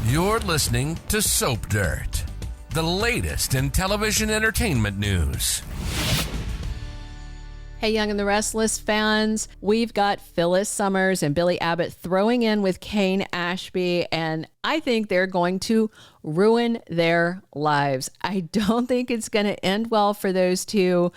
You're listening to Soap Dirt, the latest in television entertainment news. Hey, Young and the Restless fans, we've got Phyllis Summers and Billy Abbott throwing in with Cane Ashby, and I think they're going to ruin their lives. I don't think it's going to end well for those two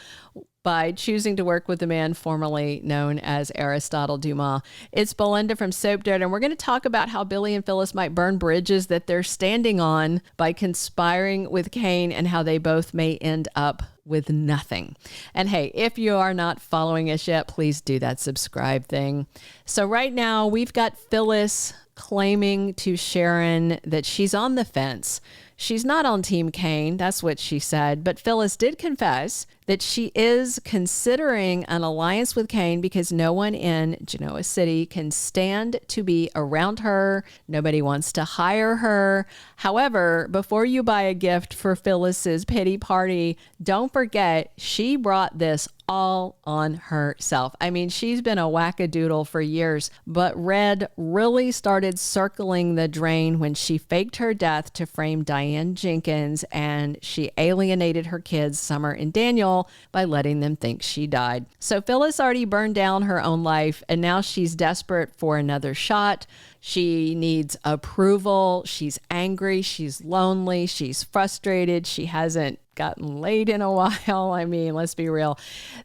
by choosing to work with the man formerly known as Aristotle Dumas. It's Belinda from Soap Dirt, and we're going to talk about how Billy and Phyllis might burn bridges that they're standing on by conspiring with Cane, and how they both may end up with nothing. And hey, if you are not following us yet, please do that subscribe thing. So right now we've got Phyllis claiming to Sharon that she's on the fence. She's not on Team Cane, that's what she said, but Phyllis did confess that she is considering an alliance with Cane because no one in Genoa City can stand to be around her. Nobody wants to hire her. However, before you buy a gift for Phyllis's pity party, don't forget she brought this all on herself. I mean, she's been a wackadoodle for years, but red really started circling the drain when she faked her death to frame Diane Jenkins, and she alienated her kids, Summer and Daniel, by letting them think she died. So Phyllis already burned down her own life, and now she's desperate for another shot. She needs approval. She's angry. She's lonely. She's frustrated. She hasn't gotten laid in a while. I mean, let's be real.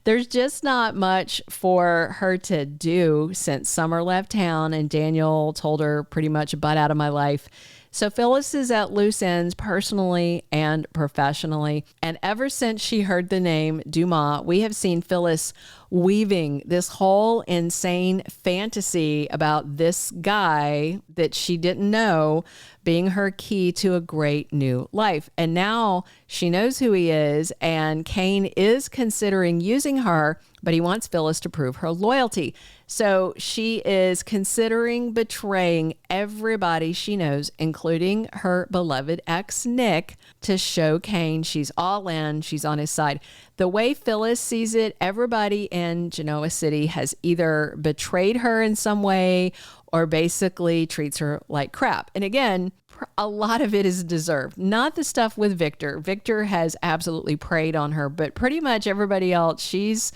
There's just not much for her to do since Summer left town and Daniel told her pretty much butt out of my life. So Phyllis is at loose ends personally and professionally. And ever since she heard the name Dumas, we have seen Phyllis weaving this whole insane fantasy about this guy that she didn't know being her key to a great new life. And now she knows who he is, and Cane is considering using her, but he wants Phyllis to prove her loyalty. So she is considering betraying everybody she knows, including her beloved ex, Nick, to show Cane she's all in, she's on his side. The way Phyllis sees it, everybody in Genoa City has either betrayed her in some way or basically treats her like crap. And again, a lot of it is deserved. Not the stuff with Victor. Victor has absolutely preyed on her, but pretty much everybody else, she's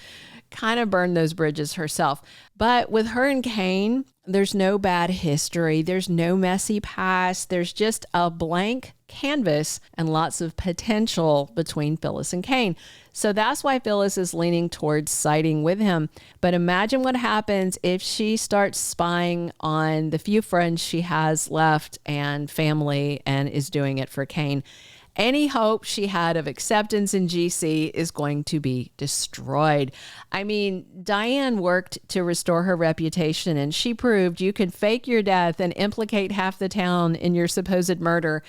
kind of burned those bridges herself. But with her and Cane, there's no bad history. There's no messy past. There's just a blank canvas and lots of potential between Phyllis and Cane. So that's why Phyllis is leaning towards siding with him. But imagine what happens if she starts spying on the few friends she has left and family and is doing it for Cane. Any hope she had of acceptance in GC is going to be destroyed. I mean, Diane worked to restore her reputation, and she proved you can fake your death and implicate half the town in your supposed murder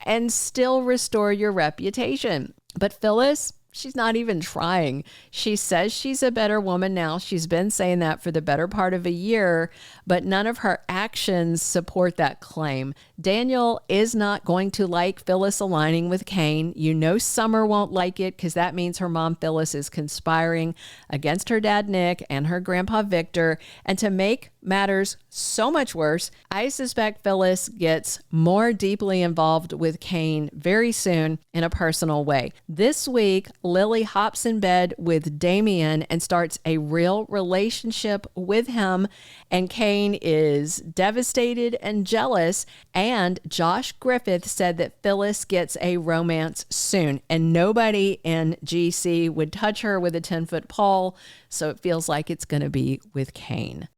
and still restore your reputation. But Phyllis, she's not even trying. She says she's a better woman now. She's been saying that for the better part of a year, but none of her actions support that claim. Daniel is not going to like Phyllis aligning with Cane. You know Summer won't like it because that means her mom Phyllis is conspiring against her dad Nick and her grandpa Victor. And to make matters so much worse, I suspect Phyllis gets more deeply involved with Cane very soon in a personal way. This week, Lily hops in bed with Damien and starts a real relationship with him, and Cane is devastated and jealous, and Josh Griffith said that Phyllis gets a romance soon, and nobody in GC would touch her with a 10-foot pole, so it feels like it's going to be with Cane.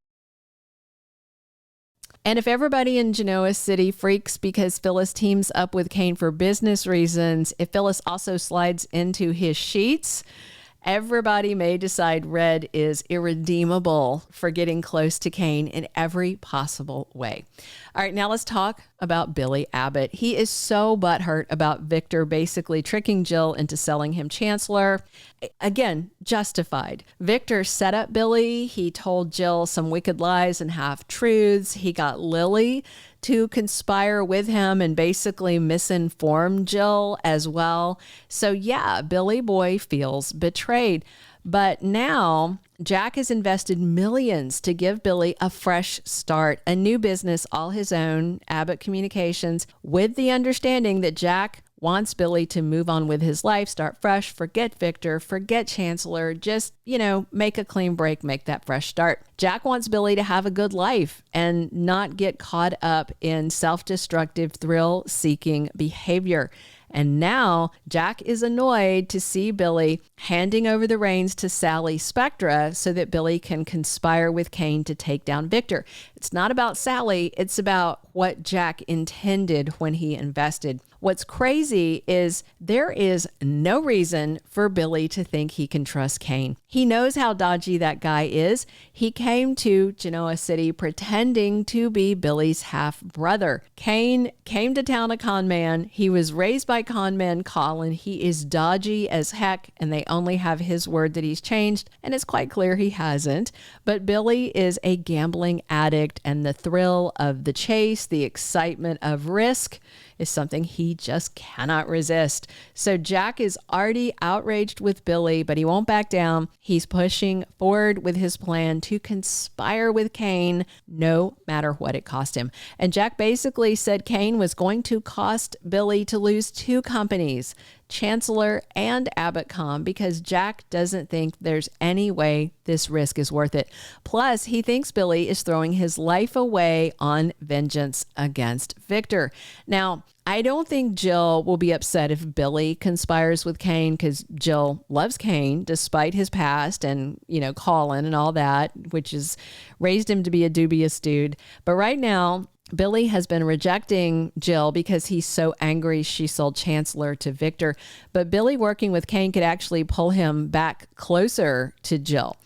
And if everybody in Genoa City freaks because Phyllis teams up with Cane for business reasons, if Phyllis also slides into his sheets, everybody may decide Red is irredeemable for getting close to Cane in every possible way. All right, now let's talk about Billy Abbott. He is so butthurt about Victor basically tricking Jill into selling him Chancellor. Again, justified. Victor set up Billy. He told Jill some wicked lies and half-truths. He got Lily to conspire with him and basically misinform Jill as well. So yeah, Billy Boy feels betrayed. But now Jack has invested millions to give Billy a fresh start, a new business all his own, Abbott Communications, with the understanding that Jack wants Billy to move on with his life, start fresh, forget Victor, forget Chancellor, just, make a clean break, make that fresh start. Jack wants Billy to have a good life and not get caught up in self-destructive, thrill-seeking behavior. And now Jack is annoyed to see Billy handing over the reins to Sally Spectra so that Billy can conspire with Cane to take down Victor. It's not about Sally. It's about what Jack intended when he invested. What's crazy is there is no reason for Billy to think he can trust Cane. He knows how dodgy that guy is. He came to Genoa City pretending to be Billy's half-brother. Cane came to town a con man. He was raised by con men, Colin. He is dodgy as heck, and they only have his word that he's changed, and it's quite clear he hasn't. But Billy is a gambling addict, and the thrill of the chase, the excitement of risk, is something he just cannot resist. So Jack is already outraged with Billy, but he won't back down. He's pushing forward with his plan to conspire with Cane, no matter what it cost him. And Jack basically said Cane was going to cost Billy to lose two companies, Chancellor and Abbott because Jack doesn't think there's any way this risk is worth it. Plus, he thinks Billy is throwing his life away on vengeance against Victor. Now, I don't think Jill will be upset if Billy conspires with Cane because Jill loves Cane despite his past and, Colin and all that, which has raised him to be a dubious dude. But right now, Billy has been rejecting Jill because he's so angry she sold Chancellor to Victor. But Billy working with Cane could actually pull him back closer to Jill.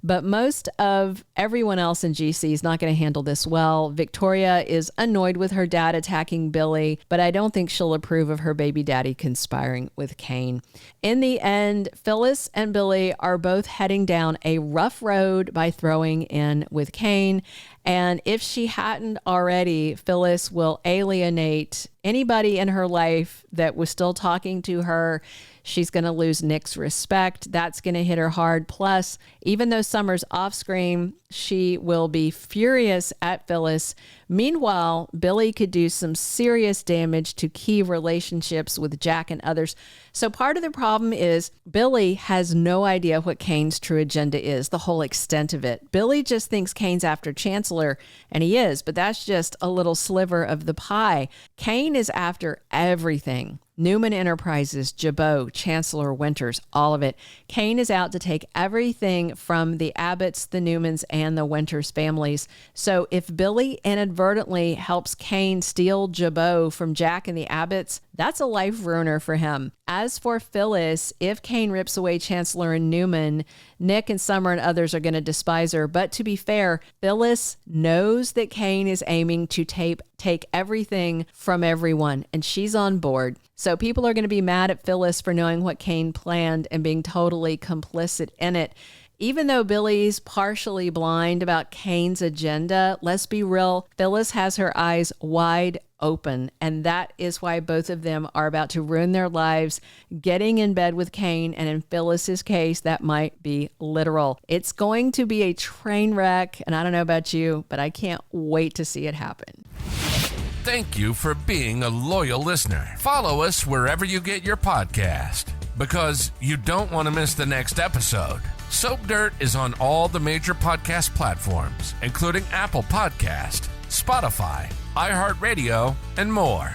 But most of everyone else in GC is not going to handle this well. Victoria is annoyed with her dad attacking Billy, but I don't think she'll approve of her baby daddy conspiring with Cane. In the end, Phyllis and Billy are both heading down a rough road by throwing in with Cane. And if she hadn't already, Phyllis will alienate anybody in her life that was still talking to her. She's going to lose Nick's respect. That's going to hit her hard. Plus, even though Summers off screen, she will be furious at Phyllis. Meanwhile, Billy could do some serious damage to key relationships with Jack and others. So part of the problem is Billy has no idea what Cane's true agenda is, the whole extent of it. Billy just thinks Cane's after Chancellor, and he is, but that's just a little sliver of the pie. Cane is after everything. Newman Enterprises, Jabot, Chancellor Winters, all of it. Cane is out to take everything from the Abbotts, the Newmans, and the Winters families. So if Billy inadvertently helps Cane steal Jabot from Jack and the Abbotts, that's a life ruiner for him. As for Phyllis, if Cane rips away Chancellor and Newman, Nick and Summer and others are going to despise her. But to be fair, Phyllis knows that Cane is aiming to take everything from everyone, and she's on board. So people are going to be mad at Phyllis for knowing what Cane planned and being totally complicit in it. Even though Billy's partially blind about Cane's agenda, let's be real, Phyllis has her eyes wide open. And that is why both of them are about to ruin their lives, getting in bed with Cane. And in Phyllis's case, that might be literal. It's going to be a train wreck. And I don't know about you, but I can't wait to see it happen. Thank you for being a loyal listener. Follow us wherever you get your podcast, because you don't want to miss the next episode. Soap Dirt is on all the major podcast platforms, including Apple Podcast, Spotify, iHeartRadio, and more.